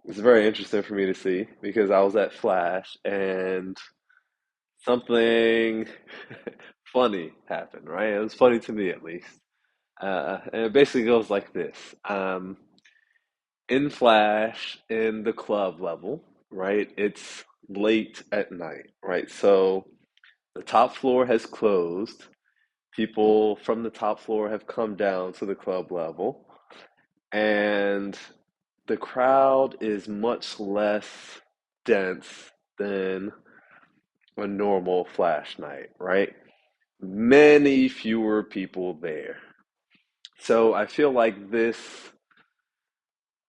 It's very interesting for me to see because I was at Flash and something funny happened, right? It was funny to me at least. And it basically goes like this. In Flash, in the club level, right? It's late at night, right? So the top floor has closed. People from the top floor have come down to the club level, and the crowd is much less dense than a normal Flash night, right? Many fewer people there. So I feel like this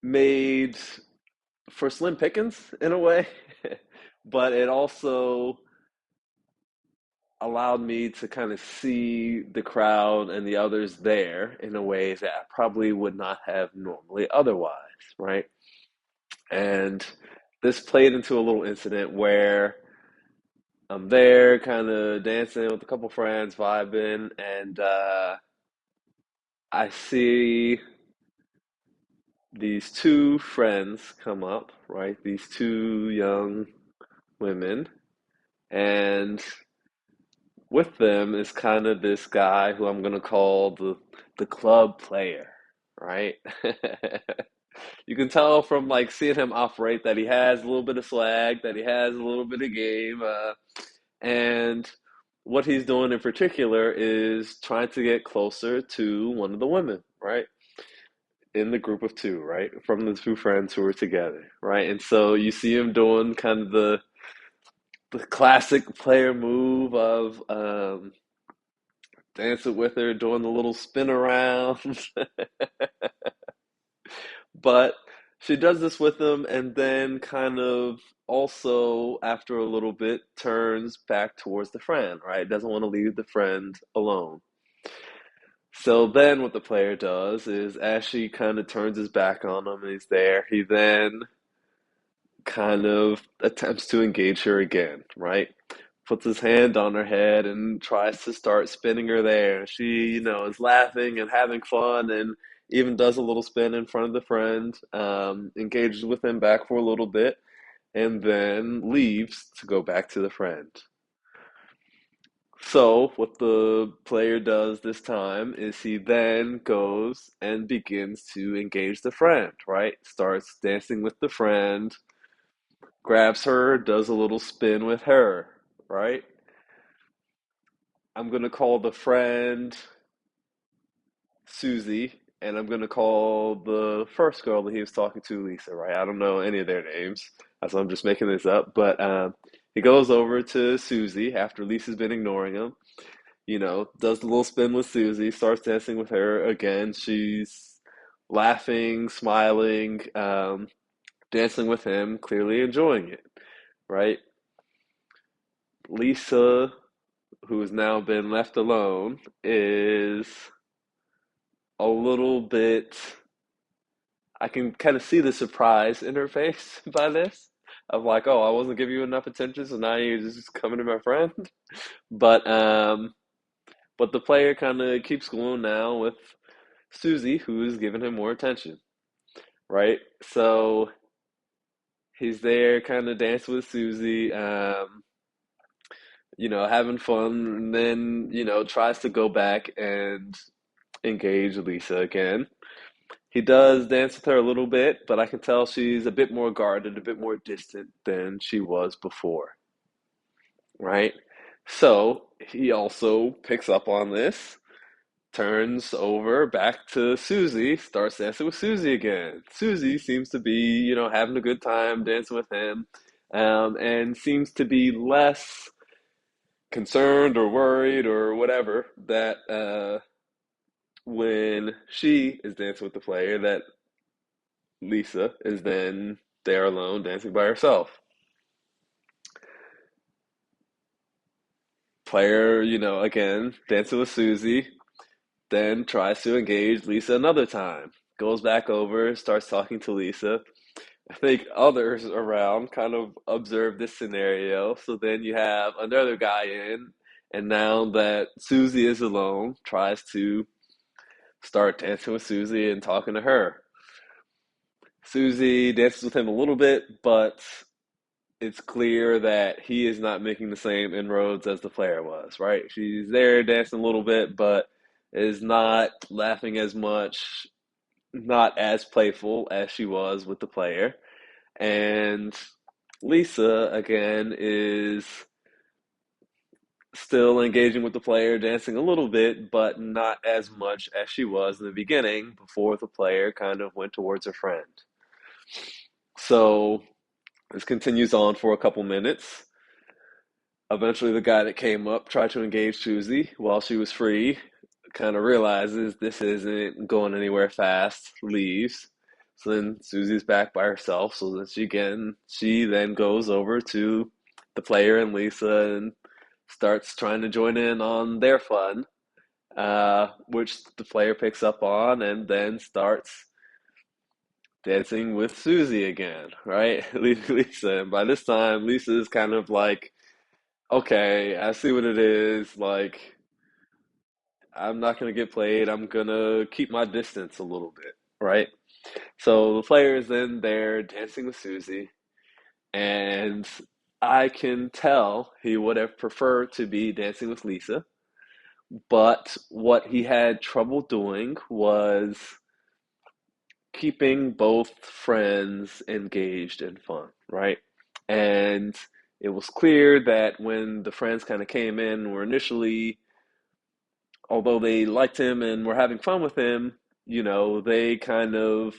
made for slim pickings in a way, but it also allowed me to kind of see the crowd and the others there in a way that I probably would not have normally otherwise, right? And this played into a little incident where I'm there kind of dancing with a couple friends, vibing, and I see these two friends come up, right? These two young women, and with them is kind of this guy who I'm gonna call the club player, right? You can tell from like seeing him operate that he has a little bit of swag, that he has a little bit of game, and what he's doing in particular is trying to get closer to one of the women, right? In the group of two, right? From the two friends who were together, right? And so you see him doing kind of the classic player move of dancing with her, doing the little spin around. But she does this with him and then kind of also, after a little bit, turns back towards the friend, right? Doesn't want to leave the friend alone. So then what the player does is as she kind of turns his back on him and he's there, he then kind of attempts to engage her again, right? Puts his hand on her head and tries to start spinning her there. She, is laughing and having fun and even does a little spin in front of the friend, engages with him back for a little bit, and then leaves to go back to the friend. So, what the player does this time is he then goes and begins to engage the friend, right? Starts dancing with the friend, grabs her, does a little spin with her, right? I'm gonna call the friend Susie, and I'm gonna call the first girl that he was talking to Lisa, right? I don't know any of their names, so I'm just making this up. But he goes over to Susie after Lisa's been ignoring him. Does the little spin with Susie, starts dancing with her again. She's laughing, smiling, dancing with him, clearly enjoying it, right? Lisa, who has now been left alone, is a little bit. I can kind of see the surprise in her face by this. Of like, oh, I wasn't giving you enough attention, so now you're just coming to my friend. But but the player kind of keeps going now with Susie, who's giving him more attention, right? So he's there, kind of dancing with Susie, having fun, and then tries to go back and engage Lisa again. He does dance with her a little bit, but I can tell she's a bit more guarded, a bit more distant than she was before, right? So he also picks up on this, turns over back to Susie, starts dancing with Susie again. Susie seems to be, having a good time dancing with him, and seems to be less concerned or worried or whatever that when she is dancing with the player, that Lisa is then there alone dancing by herself. Player, again, dancing with Susie, then tries to engage Lisa another time. Goes back over, starts talking to Lisa. I think others around kind of observe this scenario. So then you have another guy in, and now that Susie is alone, tries to start dancing with Susie and talking to her. Susie dances with him a little bit, but it's clear that he is not making the same inroads as the player was, right? She's there dancing a little bit, but is not laughing as much, not as playful as she was with the player. And Lisa, again, is still engaging with the player, dancing a little bit, but not as much as she was in the beginning before the player kind of went towards her friend. So this continues on for a couple minutes. Eventually, the guy that came up tried to engage Susie while she was free, kind of realizes this isn't going anywhere fast, leaves. So then Susie's back by herself. So then she then goes over to the player and Lisa and starts trying to join in on their fun, which the player picks up on and then starts dancing with Susie again, right? Lisa. And by this time, Lisa is kind of like, okay, I see what it is. Like, I'm not going to get played. I'm going to keep my distance a little bit, right? So the player is then there dancing with Susie, and I can tell he would have preferred to be dancing with Lisa, but what he had trouble doing was keeping both friends engaged and fun, right? And it was clear that when the friends kind of came in, were initially, although they liked him and were having fun with him, they kind of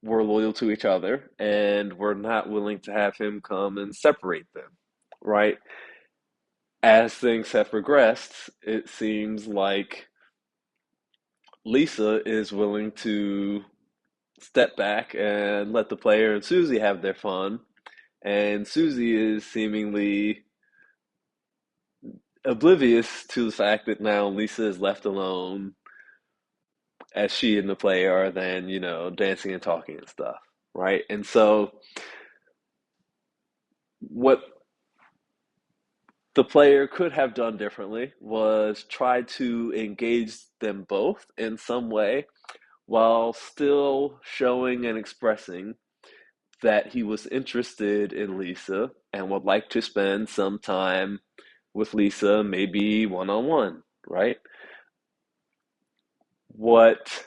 were loyal to each other and were not willing to have him come and separate them, right? As things have progressed, it seems like Lisa is willing to step back and let the player and Susie have their fun. And Susie is seemingly oblivious to the fact that now Lisa is left alone as she and the player are then, dancing and talking and stuff, right? And so what the player could have done differently was try to engage them both in some way while still showing and expressing that he was interested in Lisa and would like to spend some time with Lisa, maybe one on one, right? What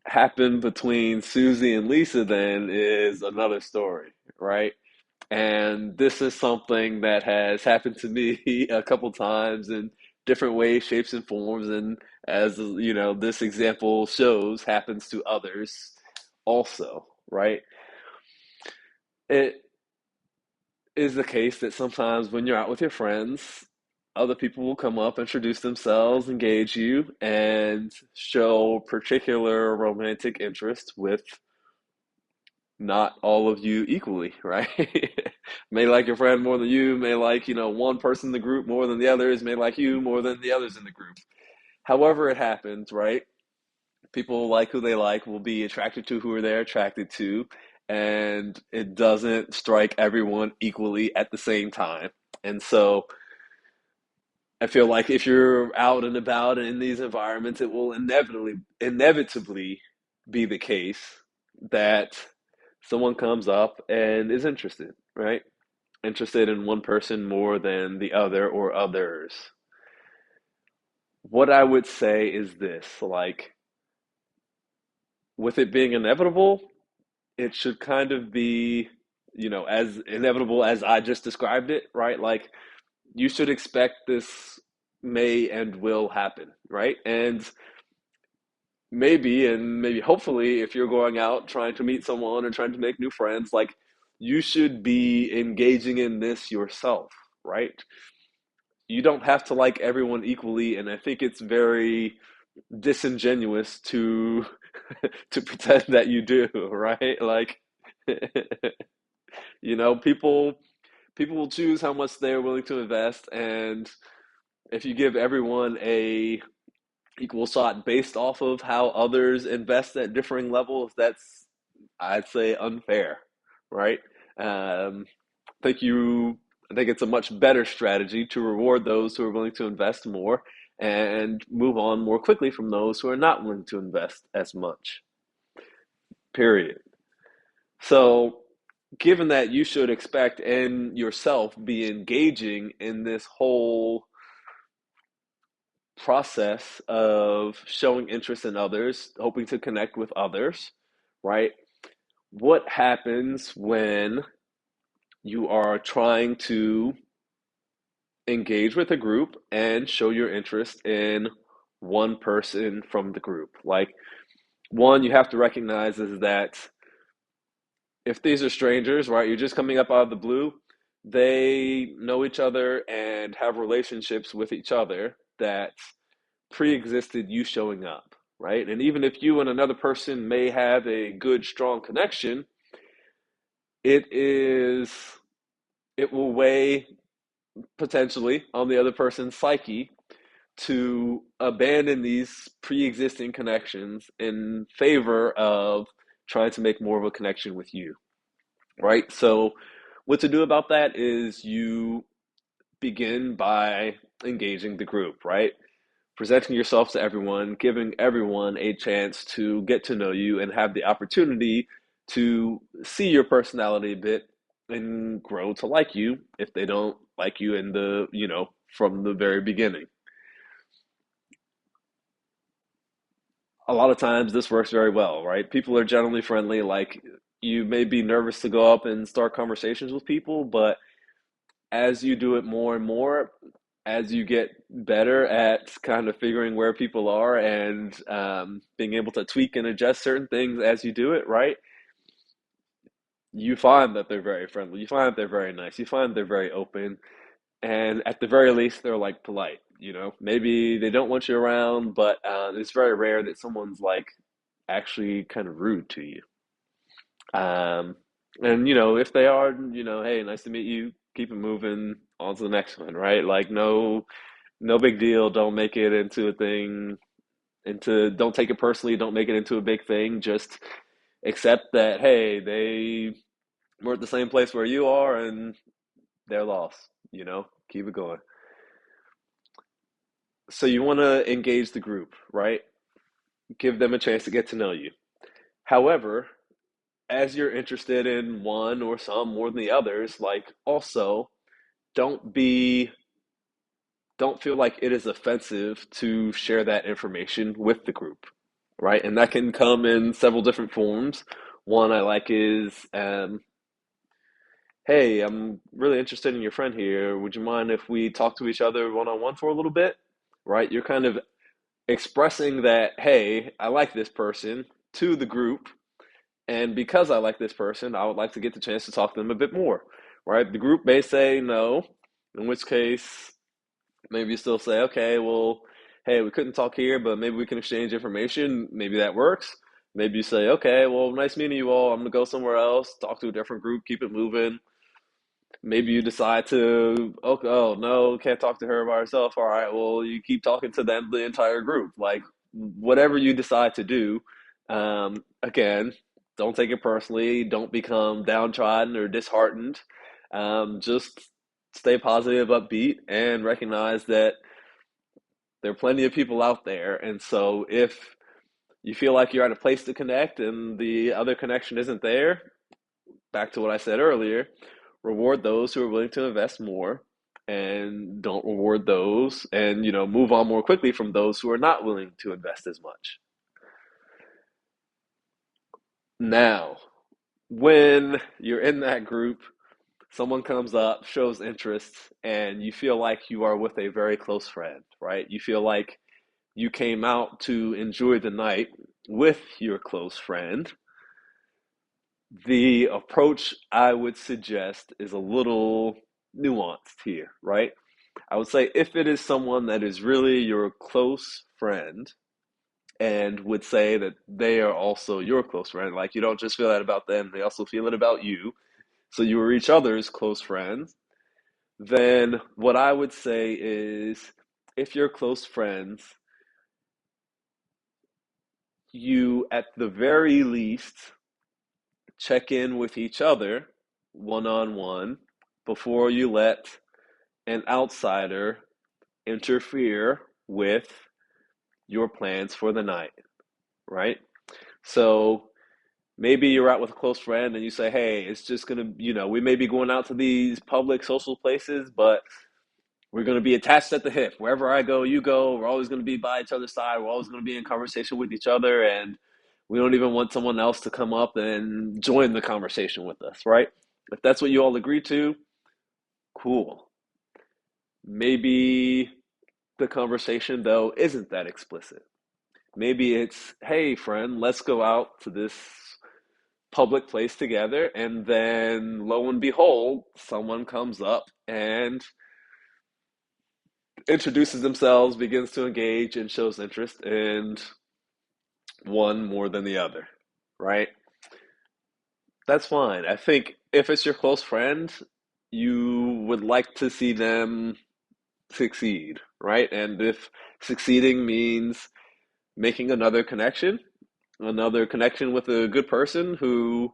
happened between Susie and Lisa then is another story, right? And this is something that has happened to me a couple times in different ways, shapes, and forms. And as this example shows, happens to others also, right? It is the case that sometimes when you're out with your friends, other people will come up, introduce themselves, engage you, and show particular romantic interest with not all of you equally, right? May like your friend more than you, may like, one person in the group more than the others, may like you more than the others in the group. However it happens, right? People like who they like, will be attracted to who they're attracted to, and it doesn't strike everyone equally at the same time. And so I feel like if you're out and about in these environments, it will inevitably be the case that someone comes up and is interested, right? Interested in one person more than the other or others. What I would say is this, like, with it being inevitable, it should kind of be, as inevitable as I just described it, right? Like, you should expect this may and will happen, right? And maybe hopefully, if you're going out trying to meet someone or trying to make new friends, like, you should be engaging in this yourself, right? You don't have to like everyone equally, and I think it's very disingenuous to to pretend that you do, right? Like, people will choose how much they're willing to invest, and if you give everyone a equal shot based off of how others invest at differing levels, that's, I'd say, unfair, right? Um, I think you, I think it's a much better strategy to reward those who are willing to invest more and move on more quickly from those who are not willing to invest as much. Period. So, given that you should expect and yourself be engaging in this whole process of showing interest in others, hoping to connect with others, right? What happens when you are trying to engage with a group and show your interest in one person from the group? Like, one, you have to recognize is that if these are strangers, right, you're just coming up out of the blue, they know each other and have relationships with each other that pre-existed you showing up, right? And even if you and another person may have a good, strong connection, it is it will weigh potentially on the other person's psyche to abandon these pre-existing connections in favor of trying to make more of a connection with you, right? So what to do about that is you begin by engaging the group, right? Presenting yourself to everyone, giving everyone a chance to get to know you and have the opportunity to see your personality a bit and grow to like you if they don't like you in from the very beginning. A lot of times this works very well, right? People are generally friendly. Like, you may be nervous to go up and start conversations with people, but as you do it more and more, as you get better at kind of figuring where people are and being able to tweak and adjust certain things as you do it, right? You find that they're very friendly. You find that they're very nice. You find they're very open. And at the very least, they're like polite. Maybe they don't want you around, but it's very rare that someone's like actually kind of rude to you. Um, and if they are, hey, nice to meet you. Keep it moving on to the next one, right? Like, no big deal. Don't make it into a thing. Don't take it personally. Don't make it into a big thing. Just accept that, hey, they were at the same place where you are, and they're lost. Keep it going. So you want to engage the group, right? Give them a chance to get to know you. However, as you're interested in one or some more than the others, like, also don't be don't feel like it is offensive to share that information with the group, right? And that can come in several different forms. One I like is, hey, I'm really interested in your friend here. Would you mind if we talk to each other one on one for a little bit? Right? You're kind of expressing that, hey, I like this person to the group. And because I like this person, I would like to get the chance to talk to them a bit more, right? The group may say no, in which case, maybe you still say, okay, well, hey, we couldn't talk here, but maybe we can exchange information. Maybe that works. Maybe you say, okay, well, nice meeting you all. I'm gonna go somewhere else, talk to a different group, keep it moving. Maybe you decide to, okay, oh no, can't talk to her by herself. All right, well, you keep talking to them, the entire group. Like, whatever you decide to do, again, don't take it personally. Don't become downtrodden or disheartened. Just stay positive, upbeat, and recognize that there are plenty of people out there. And so if you feel like you're at a place to connect and the other connection isn't there, back to what I said earlier, reward those who are willing to invest more and don't reward those and move on more quickly from those who are not willing to invest as much. Now, when you're in that group, someone comes up, shows interest, and you feel like you are with a very close friend, right? You feel like you came out to enjoy the night with your close friend. The approach I would suggest is a little nuanced here, right? I would say if it is someone that is really your close friend and would say that they are also your close friend, like, you don't just feel that about them, they also feel it about you, so you are each other's close friends, then what I would say is, if you're close friends, you at the very least check in with each other one on one before you let an outsider interfere with your plans for the night, right? So maybe you're out with a close friend and you say, hey, it's just gonna, we may be going out to these public social places, but we're gonna be attached at the hip. Wherever I go, you go. We're always gonna be by each other's side. We're always gonna be in conversation with each other, and we don't even want someone else to come up and join the conversation with us, right? If that's what you all agree to, cool. Maybe the conversation, though, isn't that explicit. Maybe it's, hey, friend, let's go out to this public place together. And then lo and behold, someone comes up and introduces themselves, begins to engage, and shows interest in one more than the other, right? That's fine. I think if it's your close friend, you would like to see them succeed, right? And if succeeding means making another connection with a good person who,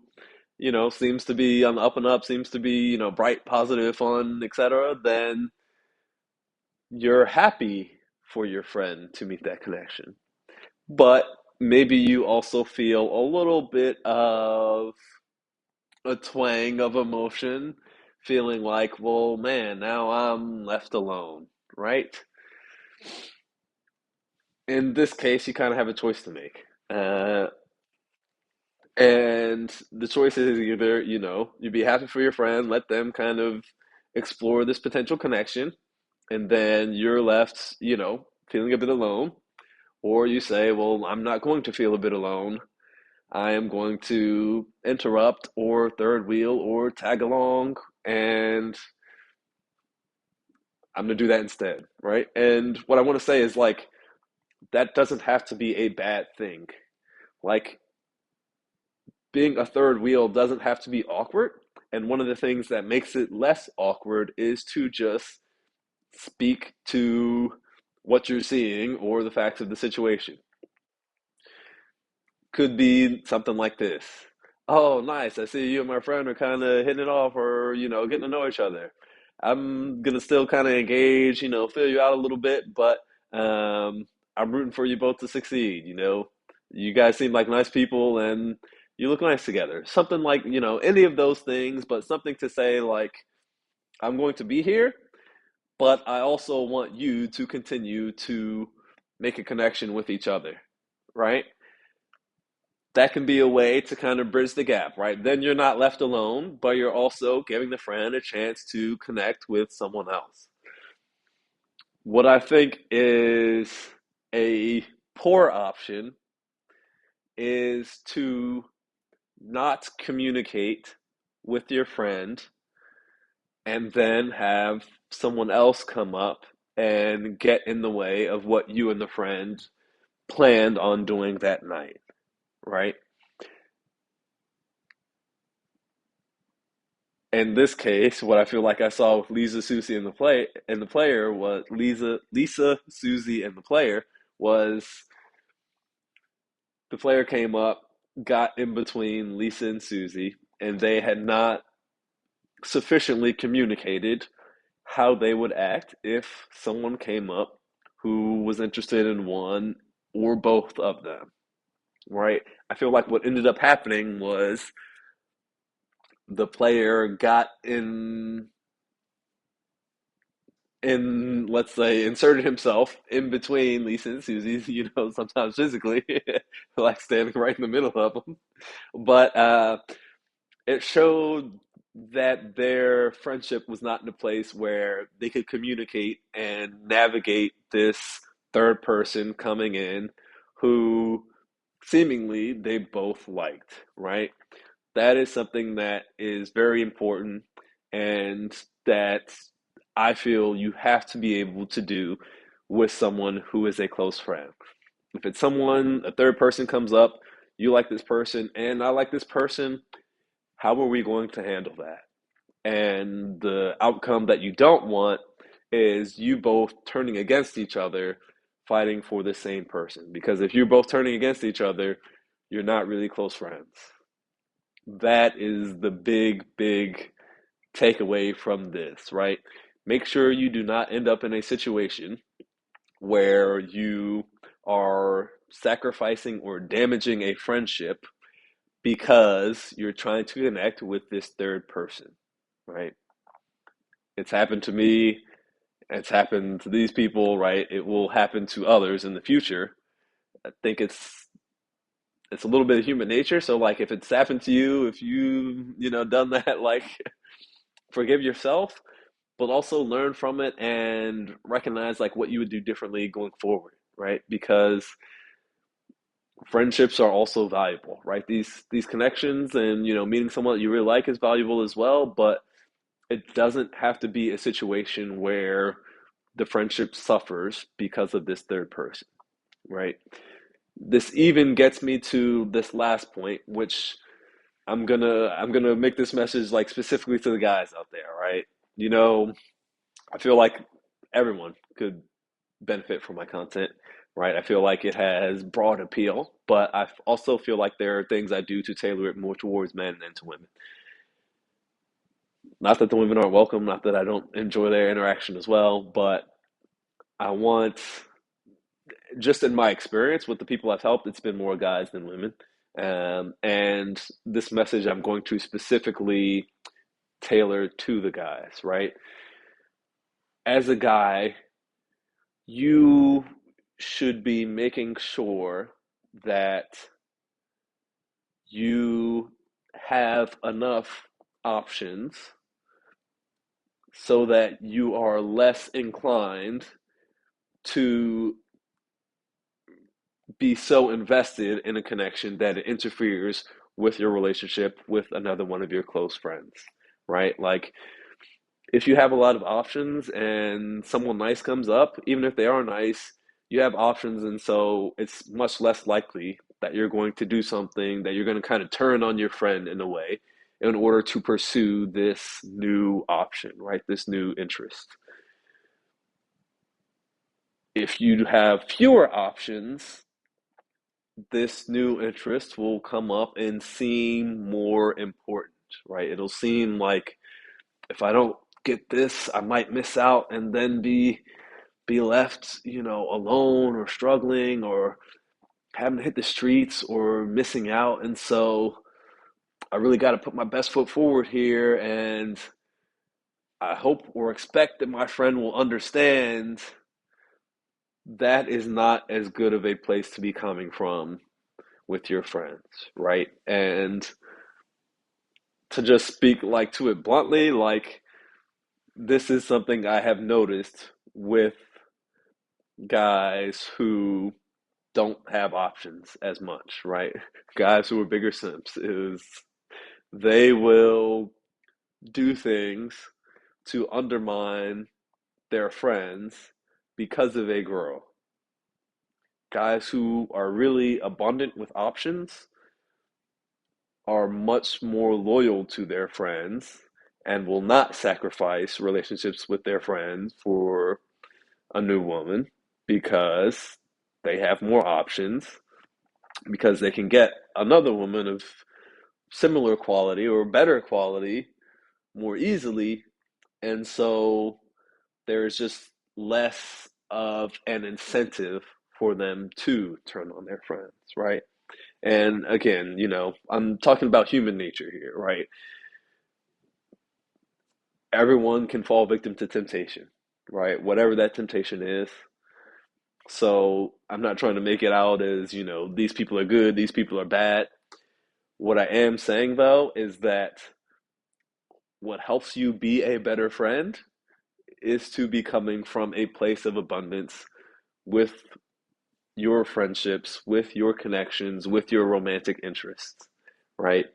seems to be on the up and up, seems to be, bright, positive, fun, etc., then you're happy for your friend to meet that connection. But maybe you also feel a little bit of a twang of emotion, feeling like, well, man, now I'm left alone, right? In this case, you kind of have a choice to make. And the choice is either, you'd be happy for your friend, let them kind of explore this potential connection, and then you're left, feeling a bit alone. Or you say, well, I'm not going to feel a bit alone. I am going to interrupt or third wheel or tag along, and I'm going to do that instead, right? And what I want to say is like, that doesn't have to be a bad thing. Like, being a third wheel doesn't have to be awkward. And one of the things that makes it less awkward is to just speak to what you're seeing or the facts of the situation. Could be something like this. Oh, nice. I see you and my friend are kind of hitting it off or, getting to know each other. I'm going to still kind of engage, fill you out a little bit, but I'm rooting for you both to succeed. You guys seem like nice people and you look nice together. Something like, any of those things, but something to say like, I'm going to be here, but I also want you to continue to make a connection with each other, right? That can be a way to kind of bridge the gap, right? Then you're not left alone, but you're also giving the friend a chance to connect with someone else. What I think is a poor option is to not communicate with your friend and then have someone else come up and get in the way of what you and the friend planned on doing that night, right? In this case, what I feel like I saw with Lisa, Susie, and the player was Lisa, Susie, and the player was the player came up, got in between Lisa and Susie, and they had not sufficiently communicated how they would act if someone came up who was interested in one or both of them, right? I feel like what ended up happening was the player got in let's say inserted himself in between Lisa and Susie, sometimes physically, like standing right in the middle of them. But it showed that their friendship was not in a place where they could communicate and navigate this third person coming in who seemingly they both liked, right? That is something that is very important and that I feel you have to be able to do with someone who is a close friend. If it's someone, a third person comes up, you like this person, and I like this person, how are we going to handle that? And the outcome that you don't want is you both turning against each other, fighting for the same person. Because if you're both turning against each other, you're not really close friends. That is the big, big takeaway from this, right? Make sure you do not end up in a situation where you are sacrificing or damaging a friendship because you're trying to connect with this third person, right? It's happened to me, it's happened to these people, right? It will happen to others in the future. I think it's a little bit of human nature. So like if it's happened to you, if you done that, like forgive yourself, but also learn from it and recognize like what you would do differently going forward, right? Because friendships are also valuable, right? These connections and meeting someone that you really like is valuable as well, but it doesn't have to be a situation where the friendship suffers because of this third person, right? This even gets me to this last point, which I'm gonna make this message like specifically to the guys out there, right? You know, I feel like everyone could benefit from my content, right? I feel like it has broad appeal, but I also feel like there are things I do to tailor it more towards men than to women. Not that the women aren't welcome, not that I don't enjoy their interaction as well, but I want, just in my experience with the people I've helped, it's been more guys than women. And this message I'm going to specifically tailor to the guys, right? As a guy, you should be making sure that you have enough options so that you are less inclined to be so invested in a connection that it interferes with your relationship with another one of your close friends, right? Like, if you have a lot of options and someone nice comes up, even if they are nice, you have options, and so it's much less likely that you're going to do something that you're going to kind of turn on your friend in a way in order to pursue this new option, right? This new interest. If you have fewer options, this new interest will come up and seem more important, right? It'll seem like if I don't get this, I might miss out and then be left, alone or struggling or having to hit the streets or missing out. And so I really got to put my best foot forward here. And I hope or expect that my friend will understand that is not as good of a place to be coming from with your friends, right? And to just speak like to it bluntly, like this is something I have noticed with guys who don't have options as much, right? Guys who are bigger simps is they will do things to undermine their friends because of a girl. Guys who are really abundant with options are much more loyal to their friends and will not sacrifice relationships with their friends for a new woman because they have more options, because they can get another woman of similar quality or better quality more easily. And so there's just less of an incentive for them to turn on their friends, right? And again, I'm talking about human nature here, right? Everyone can fall victim to temptation, right? Whatever that temptation is. So I'm not trying to make it out as, these people are good, these people are bad. What I am saying, though, is that what helps you be a better friend is to be coming from a place of abundance with your friendships, with your connections, with your romantic interests, right?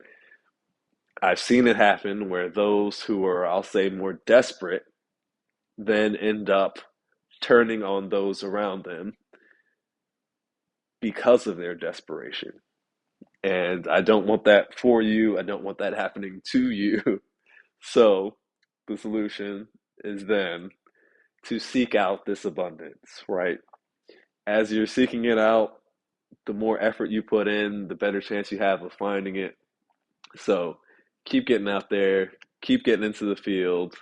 I've seen it happen where those who are, I'll say, more desperate then end up turning on those around them because of their desperation. And I don't want that for you. I don't want that happening to you. So the solution is then to seek out this abundance, right? As you're seeking it out, the more effort you put in, the better chance you have of finding it. So keep getting out there, keep getting into the field,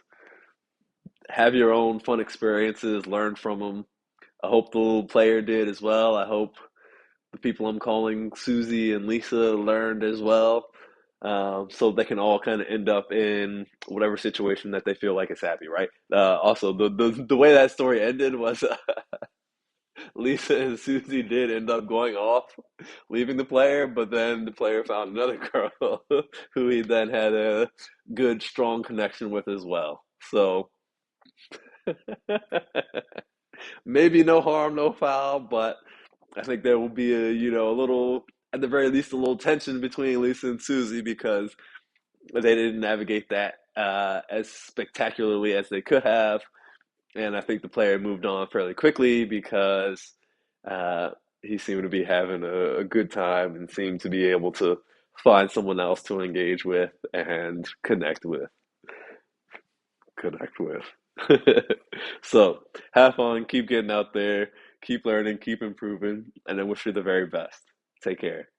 have your own fun experiences, learn from them, I hope the little player did as well. I hope the people I'm calling Susie and Lisa learned as well. So they can all kind of end up in whatever situation that they feel like is happy, right? Also, the way that story ended was Lisa and Susie did end up going off, leaving the player, but then the player found another girl who he then had a good, strong connection with as well. So maybe no harm, no foul, but I think there will be a little, at the very least, a little tension between Lisa and Susie because they didn't navigate that as spectacularly as they could have. And I think the player moved on fairly quickly because uh, he seemed to be having a good time and seemed to be able to find someone else to engage with and connect with. So have fun, keep getting out there, keep learning, keep improving, and I wish you the very best. Take care.